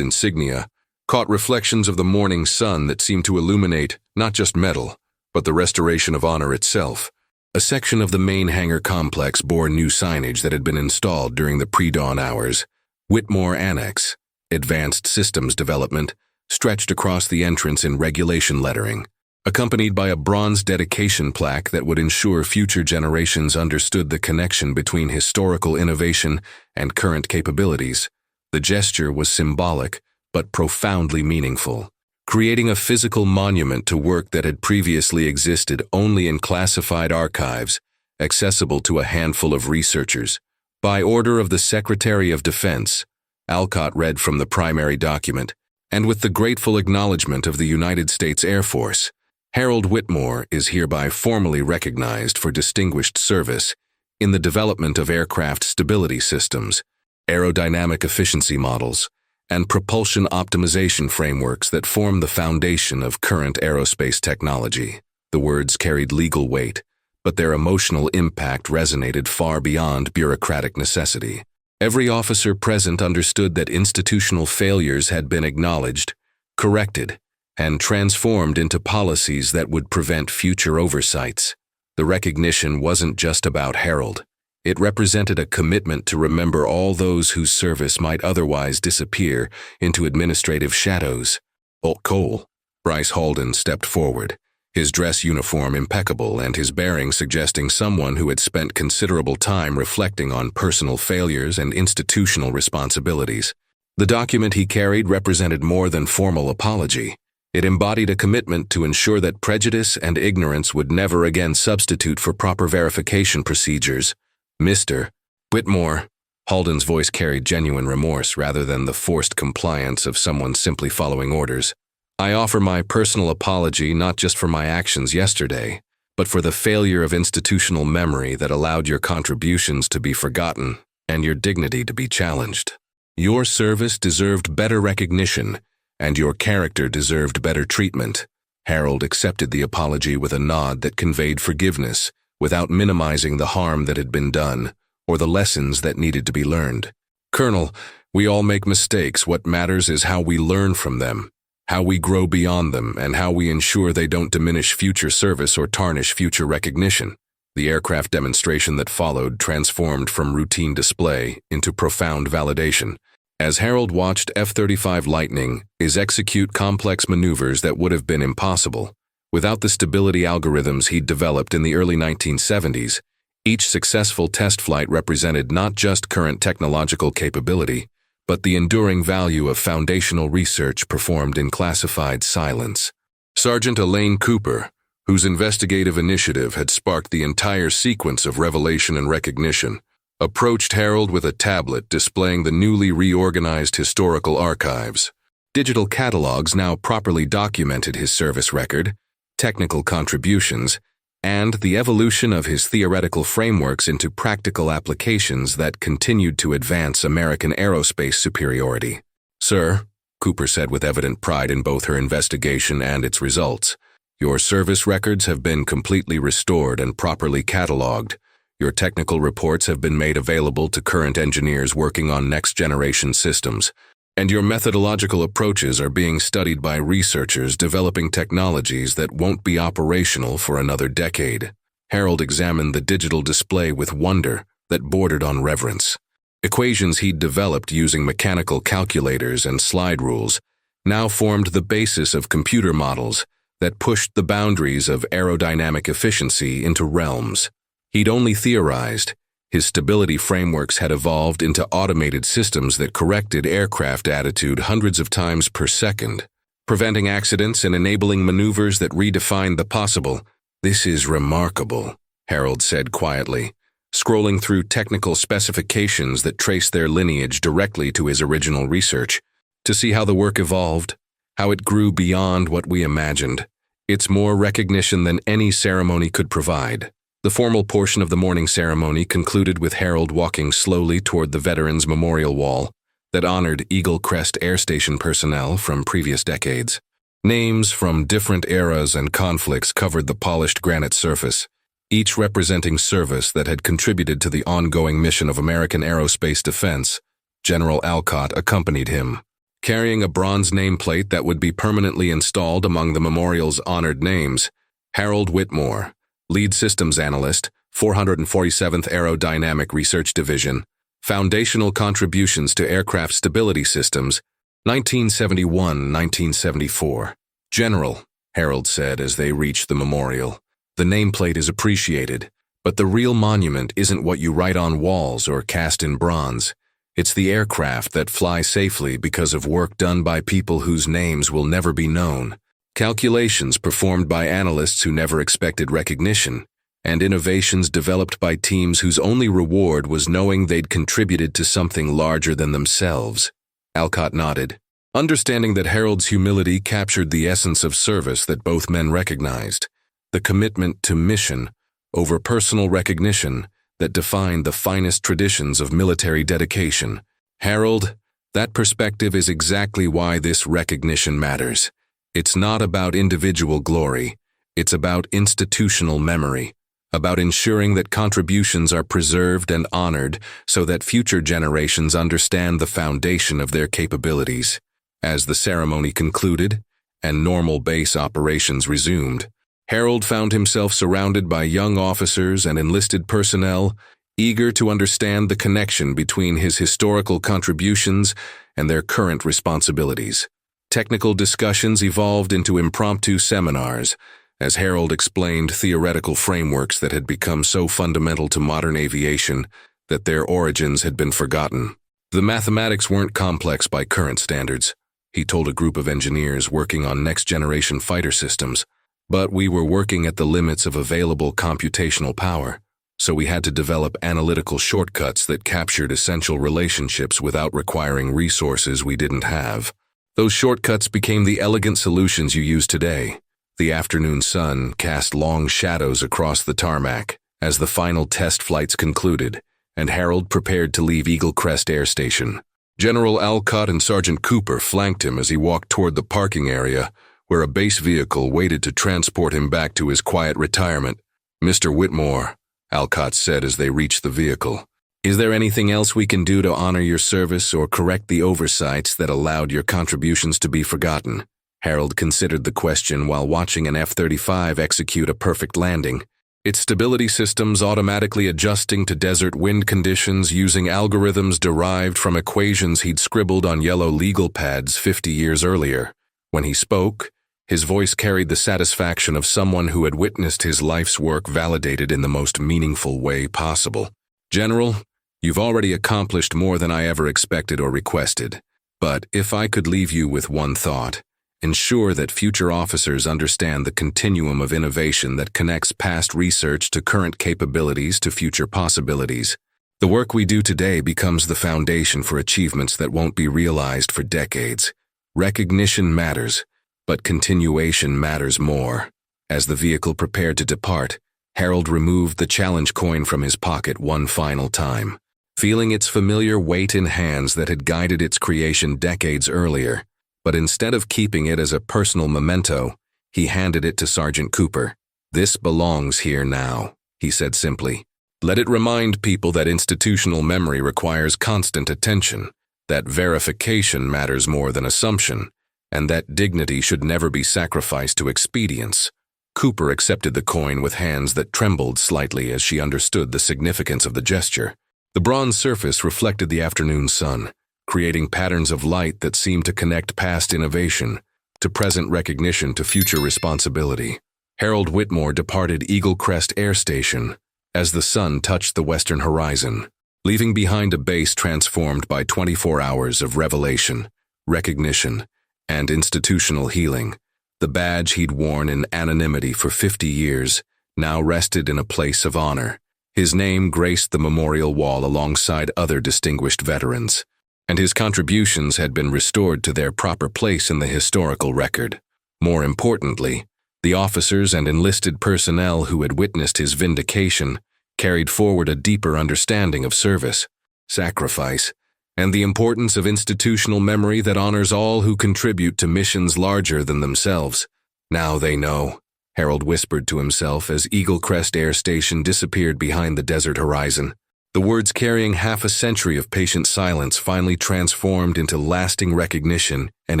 insignia, caught reflections of the morning sun that seemed to illuminate not just metal, but the restoration of honor itself. A section of the main hangar complex bore new signage that had been installed during the pre-dawn hours. Whitmore Annex, Advanced Systems Development, stretched across the entrance in regulation lettering, accompanied by a bronze dedication plaque that would ensure future generations understood the connection between historical innovation and current capabilities. The gesture was symbolic, but profoundly meaningful, creating a physical monument to work that had previously existed only in classified archives, accessible to a handful of researchers. By order of the Secretary of Defense, Alcott read from the primary document, and with the grateful acknowledgement of the United States Air Force, Harold Whitmore is hereby formally recognized for distinguished service in the development of aircraft stability systems, aerodynamic efficiency models, and propulsion optimization frameworks that form the foundation of current aerospace technology. The words carried legal weight, but their emotional impact resonated far beyond bureaucratic necessity. Every officer present understood that institutional failures had been acknowledged, corrected, and transformed into policies that would prevent future oversights. The recognition wasn't just about Harold. It represented a commitment to remember all those whose service might otherwise disappear into administrative shadows. Old Cole, Bryce Halden stepped forward, his dress uniform impeccable and his bearing suggesting someone who had spent considerable time reflecting on personal failures and institutional responsibilities. The document he carried represented more than formal apology. It embodied a commitment to ensure that prejudice and ignorance would never again substitute for proper verification procedures. Mr. Whitmore, Halden's voice carried genuine remorse rather than the forced compliance of someone simply following orders. I offer my personal apology not just for my actions yesterday, but for the failure of institutional memory that allowed your contributions to be forgotten and your dignity to be challenged. Your service deserved better recognition, and your character deserved better treatment. Harold accepted the apology with a nod that conveyed forgiveness, without minimizing the harm that had been done, or the lessons that needed to be learned. Colonel, we all make mistakes. What matters is how we learn from them, how we grow beyond them, and how we ensure they don't diminish future service or tarnish future recognition. The aircraft demonstration that followed transformed from routine display into profound validation. As Harold watched F-35 Lightning execute complex maneuvers that would have been impossible without the stability algorithms he'd developed in the early 1970s, each successful test flight represented not just current technological capability, but the enduring value of foundational research performed in classified silence. Sergeant Elaine Cooper, whose investigative initiative had sparked the entire sequence of revelation and recognition, approached Harold with a tablet displaying the newly reorganized historical archives. Digital catalogs now properly documented his service record, technical contributions, and the evolution of his theoretical frameworks into practical applications that continued to advance American aerospace superiority. Sir, Cooper said with evident pride in both her investigation and its results, your service records have been completely restored and properly catalogued. Your technical reports have been made available to current engineers working on next-generation systems, and your methodological approaches are being studied by researchers developing technologies that won't be operational for another decade. Harold examined the digital display with wonder that bordered on reverence. Equations he'd developed using mechanical calculators and slide rules now formed the basis of computer models that pushed the boundaries of aerodynamic efficiency into realms he'd only theorized. His stability frameworks had evolved into automated systems that corrected aircraft attitude hundreds of times per second, preventing accidents and enabling maneuvers that redefined the possible. This is remarkable, Harold said quietly, scrolling through technical specifications that traced their lineage directly to his original research. To see how the work evolved, how it grew beyond what we imagined. It's more recognition than any ceremony could provide. The formal portion of the morning ceremony concluded with Harold walking slowly toward the Veterans Memorial Wall that honored Eagle Crest Air Station personnel from previous decades. Names from different eras and conflicts covered the polished granite surface, each representing service that had contributed to the ongoing mission of American aerospace defense. General Alcott accompanied him, carrying a bronze nameplate that would be permanently installed among the memorial's honored names. Harold Whitmore, Lead Systems Analyst, 447th Aerodynamic Research Division, Foundational Contributions to Aircraft Stability Systems, 1971-1974. General, Harold said as they reached the memorial, the nameplate is appreciated, but the real monument isn't what you write on walls or cast in bronze. It's the aircraft that fly safely because of work done by people whose names will never be known, calculations performed by analysts who never expected recognition, and innovations developed by teams whose only reward was knowing they'd contributed to something larger than themselves. Alcott nodded, understanding that Harold's humility captured the essence of service that both men recognized, the commitment to mission over personal recognition that defined the finest traditions of military dedication. Harold, that perspective is exactly why this recognition matters. It's not about individual glory, it's about institutional memory, about ensuring that contributions are preserved and honored so that future generations understand the foundation of their capabilities. As the ceremony concluded and normal base operations resumed, Harold found himself surrounded by young officers and enlisted personnel, eager to understand the connection between his historical contributions and their current responsibilities. Technical discussions evolved into impromptu seminars, as Harold explained theoretical frameworks that had become so fundamental to modern aviation that their origins had been forgotten. The mathematics weren't complex by current standards, he told a group of engineers working on next-generation fighter systems, but we were working at the limits of available computational power, so we had to develop analytical shortcuts that captured essential relationships without requiring resources we didn't have. Those shortcuts became the elegant solutions you use today. The afternoon sun cast long shadows across the tarmac as the final test flights concluded, and Harold prepared to leave Eagle Crest Air Station. General Alcott and Sergeant Cooper flanked him as he walked toward the parking area, where a base vehicle waited to transport him back to his quiet retirement. "Mr. Whitmore," Alcott said as they reached the vehicle, "is there anything else we can do to honor your service or correct the oversights that allowed your contributions to be forgotten?" Harold considered the question while watching an F-35 execute a perfect landing, its stability systems automatically adjusting to desert wind conditions using algorithms derived from equations he'd scribbled on yellow legal pads 50 years earlier. When he spoke, his voice carried the satisfaction of someone who had witnessed his life's work validated in the most meaningful way possible. "General, you've already accomplished more than I ever expected or requested. But if I could leave you with one thought, ensure that future officers understand the continuum of innovation that connects past research to current capabilities to future possibilities. The work we do today becomes the foundation for achievements that won't be realized for decades. Recognition matters, but continuation matters more." As the vehicle prepared to depart, Harold removed the challenge coin from his pocket one final time, feeling its familiar weight in hands that had guided its creation decades earlier. But instead of keeping it as a personal memento, he handed it to Sergeant Cooper. "This belongs here now," he said simply. "Let it remind people that institutional memory requires constant attention, that verification matters more than assumption, and that dignity should never be sacrificed to expedience." Cooper accepted the coin with hands that trembled slightly as she understood the significance of the gesture. The bronze surface reflected the afternoon sun, creating patterns of light that seemed to connect past innovation to present recognition to future responsibility. Harold Whitmore departed Eagle Crest Air Station as the sun touched the western horizon, leaving behind a base transformed by 24 hours of revelation, recognition, and institutional healing. The badge he'd worn in anonymity for 50 years now rested in a place of honor. His name graced the memorial wall alongside other distinguished veterans, and his contributions had been restored to their proper place in the historical record. More importantly, The officers and enlisted personnel who had witnessed his vindication carried forward a deeper understanding of service, sacrifice, and the importance of institutional memory that honors all who contribute to missions larger than themselves. Now they know, Harold whispered to himself as Eagle Crest Air Station disappeared behind the desert horizon. The words carrying half a century of patient silence finally transformed into lasting recognition and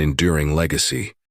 enduring legacy.